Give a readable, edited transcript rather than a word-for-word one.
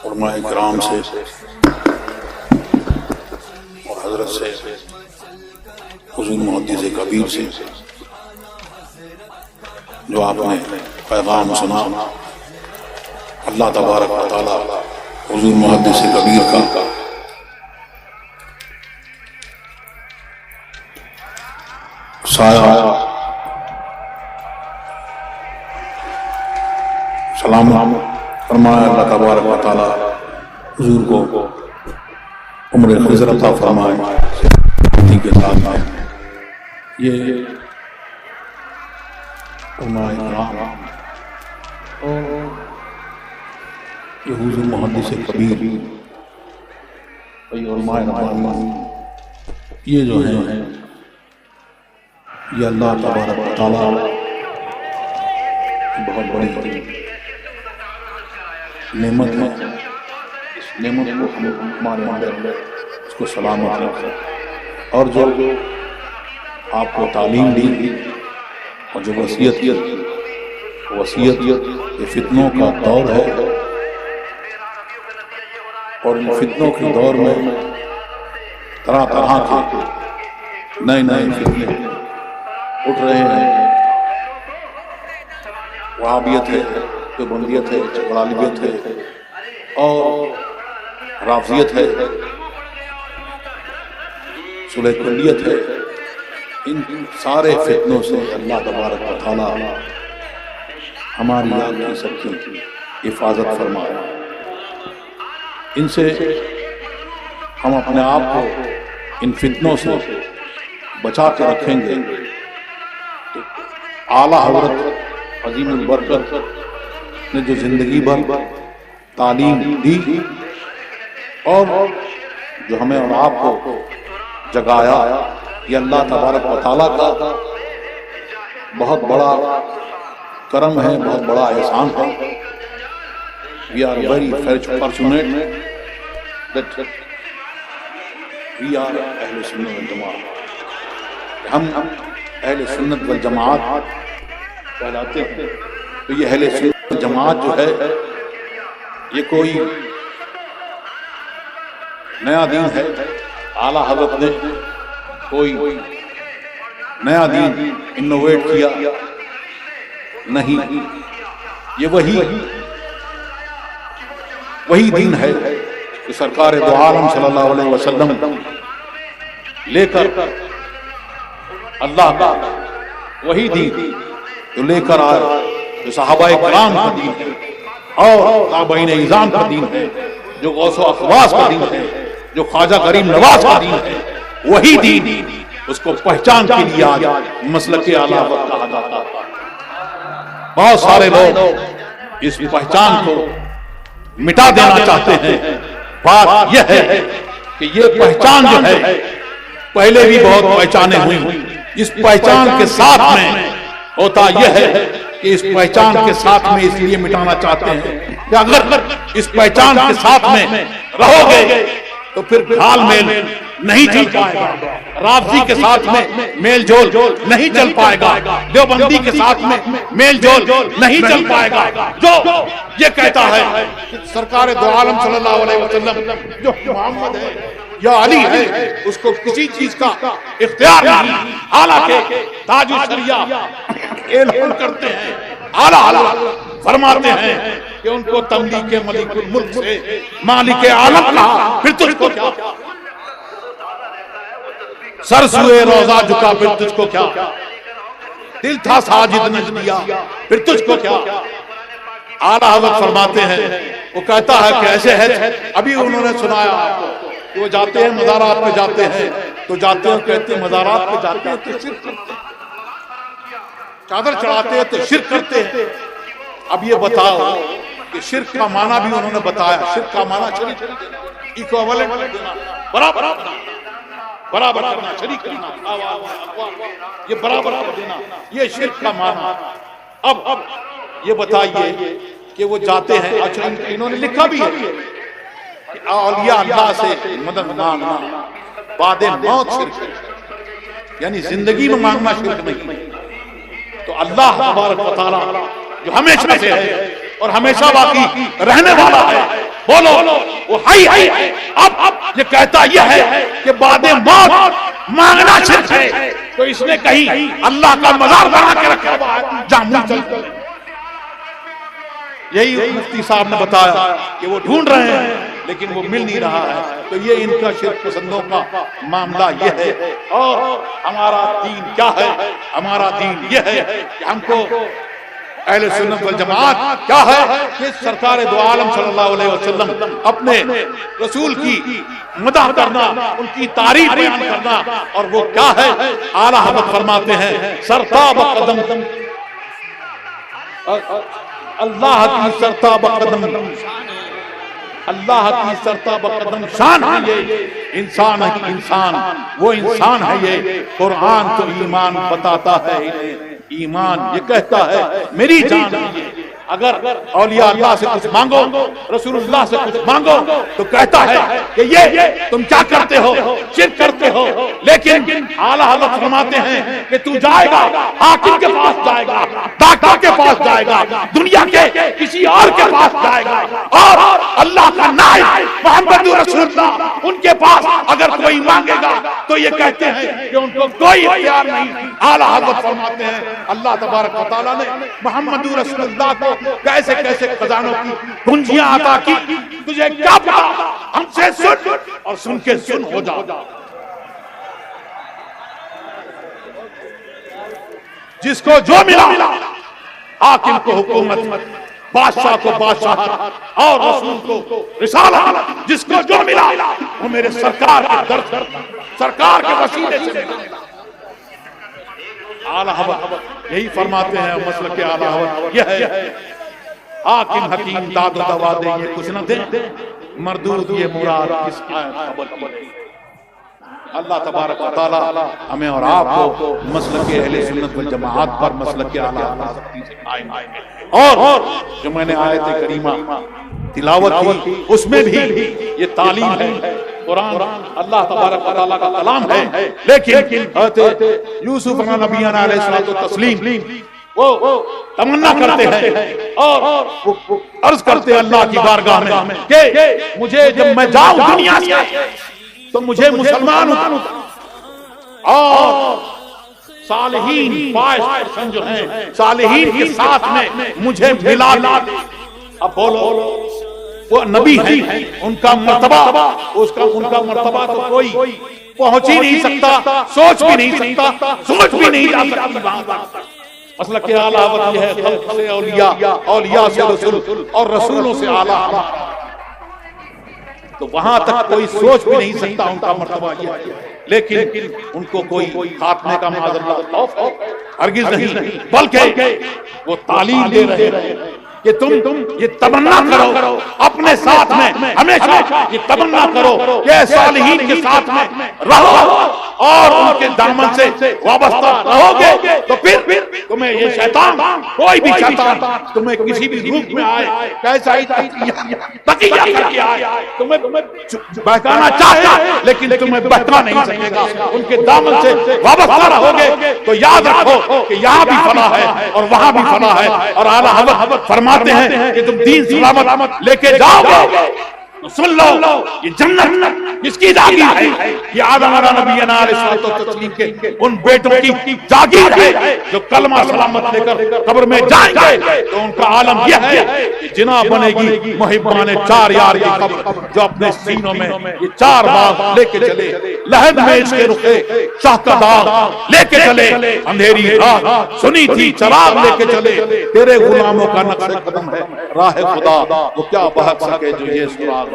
علماء کرام سے اور حضرت سے حضور محدث کبیر سے جو آپ نے پیغام سنا، اللہ تبارک و تعالی حضور محدث کبیر کا سایہ سلام فرمائے، اللہ تبارک و تعالی حضور کو عمر خضر عطا فرمائے کے ساتھ میں یہ علماء کرام اور یہ حضور محدث کبیر، یہ علماء ربانی، یہ جو ہیں یہ اللہ تبارک و تعالی بہت بڑی نعمت ہے۔ اس نعمت کو ہمارے اندر اس کو سلامت رکھیں، اور جو آپ کو تعلیم دی اور جو وصیت یہ فتنوں کا دور ہے، اور ان فتنوں کے دور میں طرح طرح کے نئے نئے فتنے اٹھ رہے ہیں۔ وہابیت ہے، دیوبندیت ہے، غالیبیت ہے اور رافضیت ہے، صلح کلیت ہے۔ ان سارے فتنوں سے اللہ تبارک و تعالی ہماری آنکھ کی سب کی حفاظت فرمائے۔ ان سے ہم اپنے آپ کو ان فتنوں سے بچا کے رکھیں گے تو اعلیٰ حضرت عظیم البرکت نے جو زندگی بھر تعلیم دی اور جو ہمیں اور آپ کو جگایا، یہ اللہ تبارک و تعالیٰ کا بہت بڑا کرم ہے، بہت بڑا احسان ہے۔ We are very fortunate that we are اہل سنت والجماعت، ہم اہل سنت والجماعت کہلاتے ہیں۔ تو یہ اہل سنت والجماعت جو ہے یہ کوئی نیا دین ہے، اعلیٰ حضرت نے کوئی نیا دین انوویٹ کیا نہیں، یہ وہی دین ہے کہ سرکار دو عالم صلی اللہ علیہ وسلم لے کر اللہ کا وہی دین جو لے کر آئے، جو صحابہ کرام کا دین ہے اور تابعین اعظام کا دین ہے، جو غوث و اقواس کا دین ہے، جو خواجہ کریم نواز کا دین ہے، وہی دین اس کو پہچان کے لیے آج مسلک اعلیٰ حضرت کہا جاتا ہے۔ بہت سارے لوگ اس پہچان کو مٹا دینا چاہتے ہیں۔ بات یہ ہے کہ یہ پہچان جو ہے پہلے بھی بہت پہچانیں ہوئی، اس پہچان کے ساتھ میں ہوتا یہ ہے کہ اس پہچان کے ساتھ میں اس لیے مٹانا چاہتے ہیں کہ اگر اس پہچان کے ساتھ میں رہو گے تو پھر گھال میل نہیں چل پائے گا، رافضی کے ساتھ میں میل جول نہیں چل پائے گا، دیوبندی کے ساتھ میں میل جول نہیں چل پائے گا۔ جو یہ کہتا ہے کہ سرکار دو عالم صلی اللہ علیہ وسلم جو محمد ہے یا علی ہے، اس کو کسی چیز کا اختیار نہیں، حالانکہ تاج الشریعہ اعلان کرتے ہیں، اعلیٰ حضرت فرماتے ہیں کہ ان کو تملیک ملک الملک سے مالک عالم کہا، پھر تجھ کو کیا؟ سر سوئے روزہ جھکا، پھر تجھ کو کیا؟ دل تھا ساجد نج دیا، پھر تجھ کو کیا؟ اعلیٰ حضرت فرماتے ہیں، وہ کہتا ہے کہ ایسے ہے، ابھی انہوں نے سنایا آپ کو کہ وہ جاتے ہیں مزارات پہ جاتے ہیں تو جاتے ہیں کہتے ہیں مزارات پہ جاتے ہیں تو شرک کرتے ہیں، چادر چڑھاتے ہیں تو شرک کرتے ہیں۔ اب یہ بتاؤ کہ شرک کا معنی بھی انہوں نے بتایا، شرک کا معنی شریک ایکویولنٹ دینا، برابر کرنا، شریک کرنا، یہ برابر کر دینا، یہ شرک کا معنی۔ اب یہ بتائیے کہ وہ جاتے ہیں، اچھا انہوں نے لکھا بھی ہے کہ اولیاء اللہ سے مدد مانگنا بعد موت شرک ہے، یعنی زندگی میں مانگنا شرک نہیں۔ تو اللہ تبارک و تعالی جو ہمیشہ سے ہے اور ہمیشہ باقی رہنے والا ہے، بولو وہ حی ہے. اب یہ کہتا یہ ہے کہ بعد موت مانگنا شرک ہے، تو اس نے کہیں اللہ کا مزار بنا کے رکھا ہوا ہے جامع چل. یہی مفتی صاحب نے بتایا کہ وہ ڈھونڈ رہے ہیں لیکن وہ مل نہیں رہا ہے. تو یہ ان کا شرک پسندوں کا معاملہ یہ ہے. اور ہمارا دین کیا ہے؟ ہمارا دین یہ ہے کہ ہم کو اہل سنت والجماعت کیا ہے کہ سرکار دو عالم صلی اللہ علیہ وسلم اپنے رسول کی مدح کرنا، ان کی تعریف بیان کرنا. اور وہ کیا ہے؟ اعلیٰ حضرت فرماتے ہیں سرتاب قدم اللہ کی سرتاب قدم، اللہ کی سرتاب قدم شان ہے یہ انسان ہے. انسان وہ انسان ہے یہ. قرآن تو ایمان بتاتا ہے، ایمان یہ کہتا ہے میری جان ہے. اگر اولیاء اللہ سے کچھ مانگو، رسول اللہ سے کچھ مانگو، تو کہتا ہے کہ یہ تم کیا کرتے ہو؟ شرک کرتے ہو. لیکن اعلیٰ حضرت فرماتے ہیں کہ تو جائے گا حاکم کے پاس جائے گا، ڈاکٹر کے پاس جائے گا، دنیا کے کسی اور کے پاس جائے گا، اور اللہ کا نائب محمد رسول اللہ ان کے پاس اگر کوئی مانگے گا تو یہ کہتے ہیں کہ ان کو کوئی اختیار نہیں. اعلیٰ حضرت فرماتے ہیں اللہ تبارک و تعالیٰ نے محمد رسول اللہ کو کیسے کیسے خزانوں کی کنجیاں عطا کی. تجھے کیا پتا؟ ہم سے سن اور سن کے سن ہو جا. جس کو جو ملا، حاکم کو حکومت، بادشاہ کو بادشاہت اور رسول کو رسالت، جس کو جو ملا وہ میرے سرکار کے درد، سرکار کے وسیلے سے ملا. اعلیٰ حضرت یہی فرماتے ہیں. مسلک اعلیٰ حضرت یہ ہے حاکم حکیم داد و دوا دے یہ کچھ نہ دے، مردود یہ مراد کس آیت خبر کی. اللہ تبارک و تعالی ہمیں اور آپ کو مسلک اہل سنت والجماعت پر مسلک اعلیٰ حضرت سے قائم آئے. اور جو میں نے آیت کریمہ تلاوت کی اس میں بھی یہ تعلیم ہے. قرآن اللہ تبارک و تعالیٰ کا کلام ہے، لیکن حضرت یوسف نبینا علیہ الصلوۃ والتسلیم وہ تمنا کرتے ہیں اور عرض کرتے ہیں اللہ کی بارگاہ میں کہ مجھے جب میں جاؤں دنیا سے تو مجھے مسلمان اور صالحین فائز جو ہیں صالحین کے ساتھ میں مجھے ملا. اب بولو وہ نبی ہیں، ان کا مرتبہ ان کا مرتبہ تو کوئی پہنچ ہی نہیں سکتا، سوچ بھی نہیں سکتا، سوچ بھی نہیں جا سکتا. مسئلہ کہ اعلیٰ حضرت یہ ہے خلق سے اولیاء، اولیاء سے رسول اور رسولوں سے اعلیٰ حضرت. تو وہاں تک کوئی سوچ بھی نہیں سکتا ان کا مرتبہ یہ ہے. لیکن ان کو کوئی خاتمے کا معاذ اللہ خوف ہرگز نہیں، بلکہ وہ تعلیم دے رہے ہیں کہ تم یہ تمنا کرو اپنے ساتھ میں، ہمیشہ یہ تمنا کرو کہ صالحین کے ساتھ میں رہو اور ان کے دامن سے وابستہ رہو گے تو پھر تمہیں یہ شیطان کوئی بھی شیطان تمہیں کسی بھی روپ میں آئے، کیسا ہی تقیہ کر کے آئے، تمہیں بہکانا چاہے لیکن تمہیں بہکا نہیں سکے گا. ان کے دامن سے وابستہ رہو گے تو یاد رکھو کہ یہاں بھی فلاح ہے اور وہاں بھی فلاح ہے. اور اعلیٰ حضرت فرماتے ہیں کہ تم دین سلامت لے کے جاؤ گے تو سن لو یہ جنت کس کی جاگیر ہے؟ یہ آدم علیہ نبینا علیہ الصلوۃ والتسلیم کے ان بیٹوں کی جاگیر ہے جو کلمہ سلامت لے کر قبر میں جائیں گے. تو ان کا عالم یہ ہے کہ جنا بنے گی محبان چار یار کی قبر جو اپنے سینوں میں یہ چار باغ لے کے چلے، لہد میں اس کے رخے شاہ کا داغ لے کے چلے، اندھیری رات سنی تھی چراغ لے کے چلے، تیرے غلاموں کا نقش قدم ہے راہ خدا، وہ کیا بہک سکے جو یہ سراغ